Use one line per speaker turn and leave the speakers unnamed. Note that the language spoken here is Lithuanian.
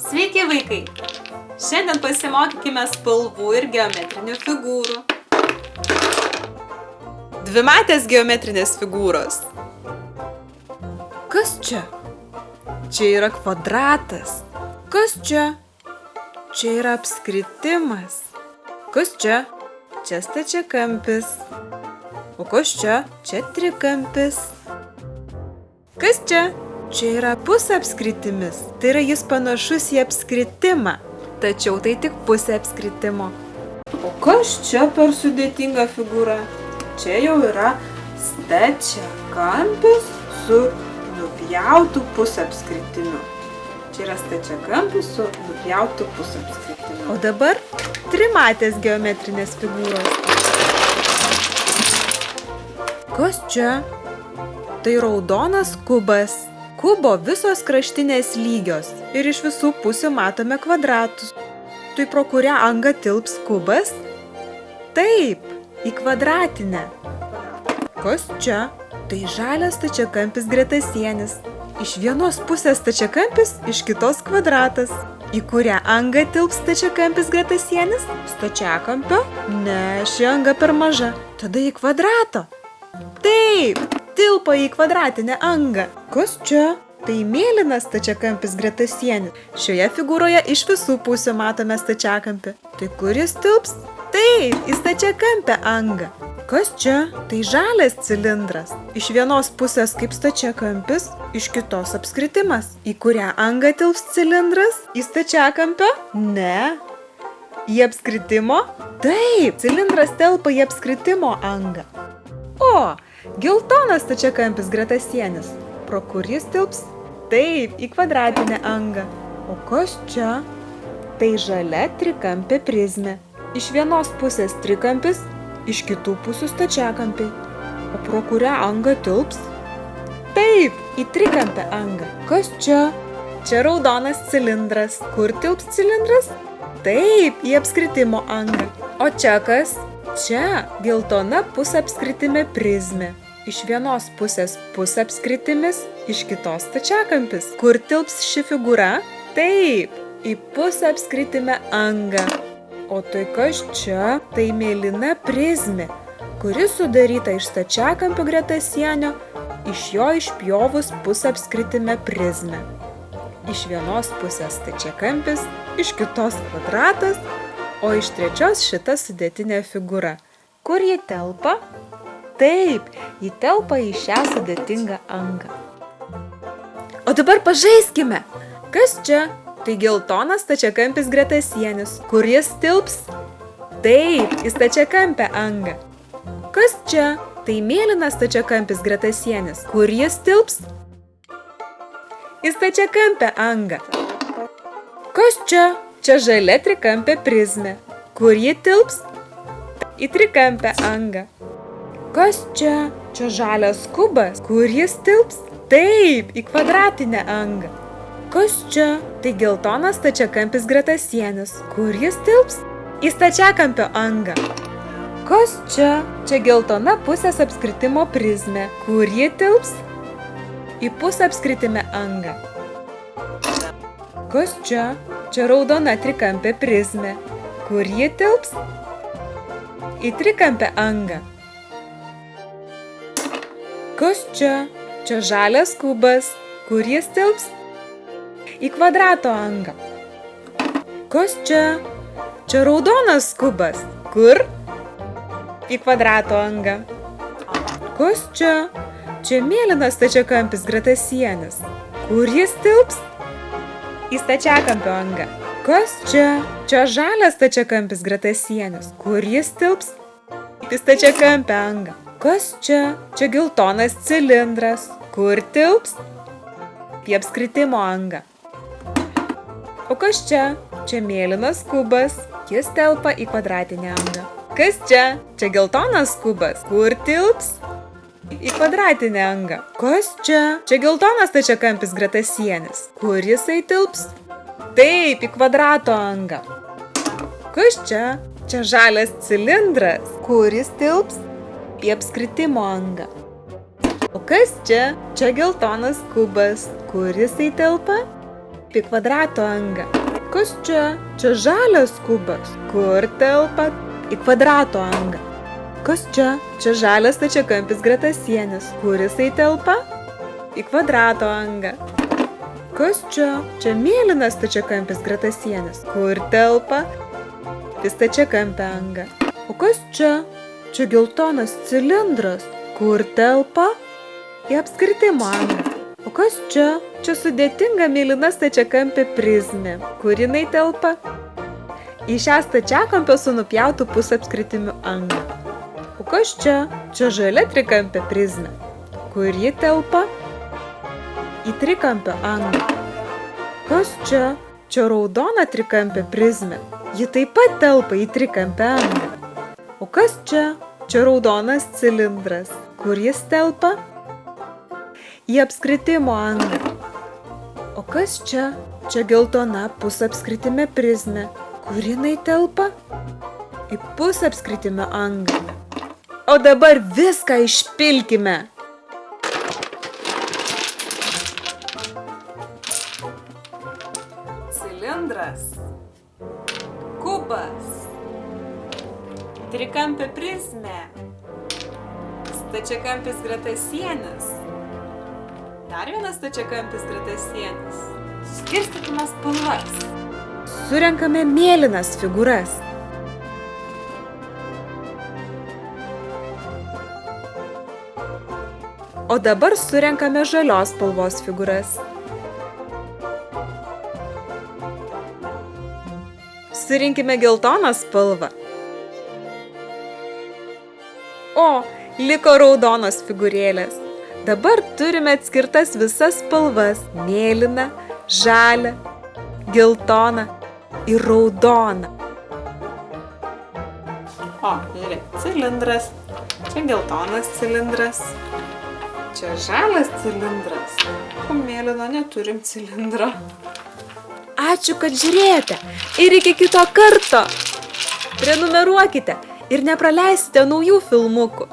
Sveiki vaikai! Šiandien pasimokykime spalvų ir geometrinių figūrų. Dvimatės geometrinės figūros. Kas čia? Čia yra kvadratas. Kas čia? Čia yra apskritimas. Kas čia? Čia stačiakampis. O kas čia? Čia trikampis. Kas čia? Čia yra pusapskritimis. Tai yra jis panašus į apskritimą. Tačiau tai tik pusė apskritimo. O kas čia per sudėtinga figūra? Čia jau yra stačiakampis su nupjautu pusapskritimiu. Čia yra stačiakampis su nupjautu pusapskritimiu. O dabar trimatės geometrinės figūros. Kas čia? Tai raudonas kubas. Kubo visos kraštinės lygios ir iš visų pusių matome kvadratus. Tai pro kurią angą tilps kubas? Taip, į kvadratinę. Kas čia? Tai žalias stačiakampis gretasienis. Iš vienos pusės stačiakampis, iš kitos kvadratas. Į kurią angą tilps stačiakampis gretasienis? Stačiakampio? Ne, ši anga per maža. Tada į kvadrato. Taip, tilpo į kvadratinę angą. Kas čia? Tai mėlynas stačiakampis gretasienis. Šioje figūroje iš visų pusių matome stačiakampį. Tai kur jis tilps? Taip, į stačiakampę angą. Kas čia? Tai žalias cilindras. Iš vienos pusės kaip stačiakampis, iš kitos apskritimas. Į kurią angą tilps cilindras? Į stačiakampio? Ne. Į apskritimo? Taip, cilindras telpa į apskritimo angą. O, geltonas stačiakampis gretasienis. Pro kur jis tilps? Taip, į kvadratinę angą. O kas čia? Tai žalia trikampė prizmė. Iš vienos pusės trikampis, iš kitų pusių stačiakampiai. O pro kurią angą tilps? Taip, į trikampę angą. Kas čia? Čia raudonas cilindras. Kur tilps cilindras? Taip, į apskritimo angą. O čia kas? Čia geltona pusapskritime prizmė. Iš vienos pusės pusapskritimis, iš kitos stačiakampis. Kur tilps ši figūra? Taip, į pusapskritime angą. O tai kas čia? Tai mėlyna prizmė, kuri sudaryta iš stačiakampio gretasienio, iš jo išpjovus pusapskritime prizmę. Iš vienos pusės stačiakampis, iš kitos kvadratas, o iš trečios šita sudėtinė figūra. Kur ji telpa? Taip, ji telpa į šią sudėtingą angą. O dabar pažaiskime. Kas čia? Tai geltonas stačiakampis gretasienis. Kur jis tilps? Taip, į stačiakampę angą. Kas čia? Tai mėlynas stačiakampis gretasienis. Kur jis tilps? Į stačiakampę angą. Kas čia? Čia žalia trikampė prizmė. Kur ji tilps? Į trikampę angą. Kas čia? Čia žalias kubas. Kur jis tilps? Taip, į kvadratinę angą. Kas čia? Tai geltonas stačiakampis gretasienis. Kur jis tilps? Į stačiakampio angą. Kas čia? Čia geltona pusės apskritimo prizmė. Kur ji tilps? Į pusapskritime angą. Kas čia? Čia raudona trikampė prizmė. Kur ji tilps? Į trikampę angą. Kas čia? Čia žalias kubas. Kur jis tilps? Į kvadrato angą. Kas čia? Čia raudonas kubas. Kur? Į kvadrato angą. Kas čia? Čia mėlynas stačiakampis gretasienis. Kur jis tilps? Į stačiakampio angą. Kas čia? Čia žalias stačiakampis gretasienis. Kur jis tilps? Į stačiakampę angą. Kas čia? Čia geltonas cilindras. Kur tilps? Į apskritimo angą. O kas čia? Čia mėlynas kubas. Jis telpa į kvadratinę angą. Kas čia? Čia geltonas kubas. Kur tilps? Į kvadratinę angą. Kas čia? Čia geltonas stačiakampis gretasienis. Kur jisai tilps? Taip, į kvadrato angą. Kas čia? Čia žalias cilindras. Kur jis tilps? Į apskritimo angą. O kas čia? Čia geltonas kubas. Kur jisai telpa? Į kvadrato angą. Kas čia? Čia žalias kubas. Kur telpa? Į kvadrato angą. Kas čia? Čia žalias stačiakampis gratasienis. Kur jisai telpa? Į kvadrato angą. Kas čia? Čia mėlynas stačiakampis gratasienis. Kur telpa? Į stačiakampę angą. O kas čia? Čia geltonas cilindras. Kur telpa? Į apskritimo angą. O kas čia? Čia sudėtinga mėlyna stačiakampė prizmė. Kur jinai telpa? Į šią stačiakampę su nupjautu pusapskritimiu angą. O kas čia? Čia žalia trikampė prizmė. Kur ji telpa? Į trikampio angą. Kas čia? Čia raudona trikampė prizmė. Ji taip pat telpa į trikampę angą. O kas čia? Čia raudonas cilindras. Kur jis telpa? Į apskritimo angą. O kas čia? Čia geltona pusapskritime prizmė. Kur jinai telpa? Į pusapskritimo angą. O dabar viską išpilkime. Cilindras. Kubas. Trikampė prizmė. Stačiakampis gratasienis. Dar vienas stačiakampis gratasienis. Skirstykime spalvas. Surenkame mėlynas figūras. O dabar surenkame žalios spalvos figūras. Surinkime geltoną spalvą. O, liko raudonos figūrėlės. Dabar turime atskirtas visas spalvas – mėlyną, žalią, geltoną ir raudoną. O, žiūrėk, cilindras. Čia geltonas cilindras. Čia žalias cilindras. O mėlyno neturim cilindro. Ačiū, kad žiūrėjote. Ir iki kito karto. Prenumeruokite ir nepraleisite naujų filmukų.